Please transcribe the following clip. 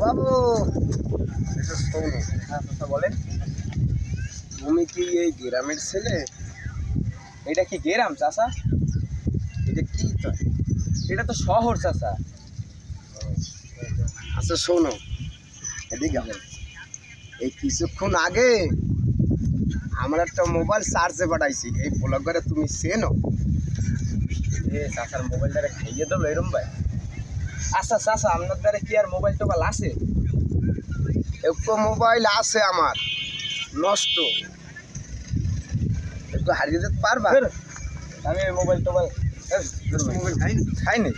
বাবু কথা বলেন, তুমি কি এই গ্রামের ছেলে? এটা কি গ্রাম চাচা? এটা কি তো? এটা তো শহর চাচা। আচ্ছা শোনো, এদিকে আসো। এই কিছুক্ষণ আগে আমরা একটা মোবাইল চার্জে পাঠাইছি, এই ব্লগারে তুমি চেনো? চাচার মোবাইল দ্বারা খাইয়ে দেবো এরম ভাই? আচ্ছা চাচা, আপনার দ্বারা কি আর মোবাইল টোবাইল আছে? একটু মোবাইল আছে আমার, নষ্ট, একটু হারিয়ে যেতে পারবা? আমি মোবাইল টোবাইল মোবাইল খাইনি। খাইনি।